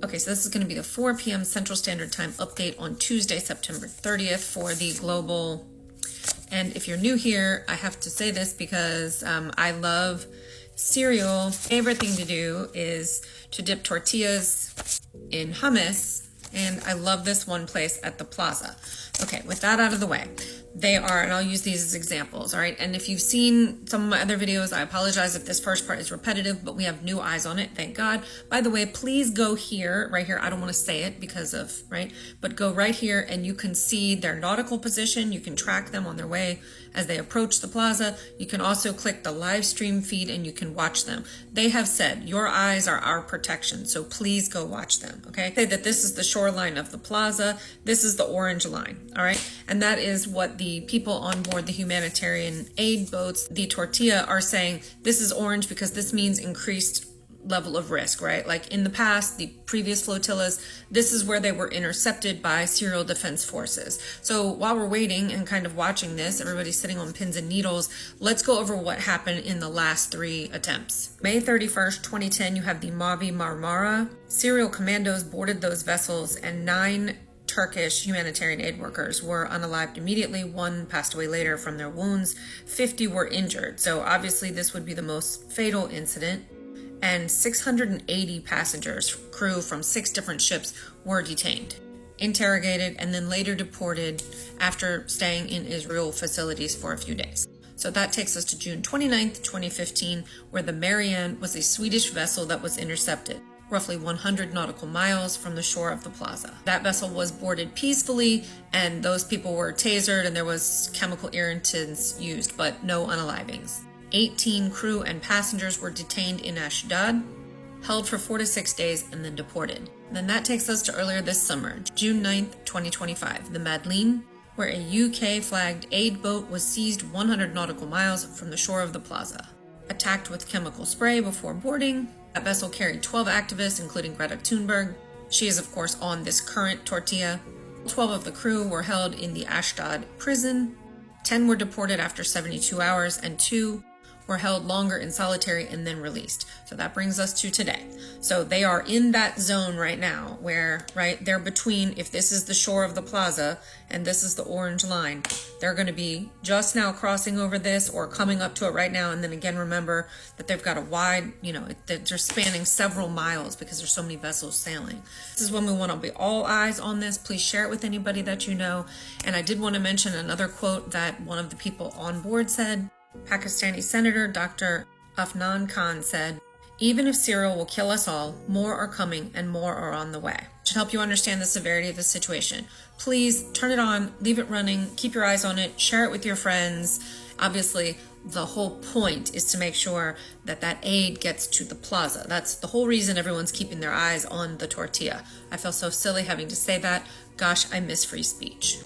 Okay, so this is going to be the 4 p.m. Central Standard Time update on Tuesday, September 30th for the global. And if you're new here, I have to say this because I love cereal. Favorite thing to do is to dip tortillas in hummus. And I love this one place at the plaza. Okay, with that out of the way, they are, and I'll use these as examples, all right? And if you've seen some of my other videos, I apologize if this first part is repetitive, but we have new eyes on it, thank God. By the way, please go here, right here. I don't want to say it because of, right? But go right here and you can see their nautical position. You can track them on their way as they approach the plaza. You can also click the live stream feed and you can watch them. They have said, your eyes are our protection, so please go watch them, okay? Say that this is the shoreline of the plaza. This is the orange line, all right? And that is what the people on board the humanitarian aid boats, the tortilla, are saying. This is orange because this means increased level of risk, right? Like in the past, the previous flotillas, this is where they were intercepted by Syrian Defense Forces. So while we're waiting and kind of watching this, everybody's sitting on pins and needles, let's go over what happened in the last 3 attempts. May 31st, 2010, you have the Mavi Marmara. Syrian commandos boarded those vessels and 9 Turkish humanitarian aid workers were unalived immediately. 1 passed away later from their wounds. 50 were injured. So obviously this would be the most fatal incident. And 680 passengers, crew from 6 different ships, were detained, interrogated, and then later deported after staying in Israel facilities for a few days. So that takes us to June 29th, 2015, where the Marianne was a Swedish vessel that was intercepted, roughly 100 nautical miles from the shore of the plaza. That vessel was boarded peacefully, and those people were tasered, and there was chemical irritants used, but no unalivings. 18 crew and passengers were detained in Ashdod, held for 4 to 6 days, and then deported. Then that takes us to earlier this summer, June 9th, 2025, the Madeleine, where a UK-flagged aid boat was seized 100 nautical miles from the shore of the plaza. Attacked with chemical spray before boarding, that vessel carried 12 activists, including Greta Thunberg. She is, of course, on this current tortilla. 12 of the crew were held in the Ashdod prison. 10 were deported after 72 hours, and 2 were held longer in solitary and then released. So that brings us to today. So they are in that zone right now where, right, they're between, if this is the shore of the plaza and this is the orange line, they're going to be just now crossing over this or coming up to it right now. And then again, remember that they've got a wide, they're spanning several miles because there's so many vessels sailing. This is when we want to be all eyes on this. Please share it with anybody that you know. And I did want to mention another quote that one of the people on board said. Pakistani Senator Dr. Afnan Khan said, "Even if Syria will kill us all, more are coming and more are on the way." To help you understand the severity of the situation, please turn it on, leave it running, keep your eyes on it, share it with your friends. Obviously, the whole point is to make sure that that aid gets to the plaza. That's the whole reason everyone's keeping their eyes on the tortilla. I feel so silly having to say that. Gosh, I miss free speech.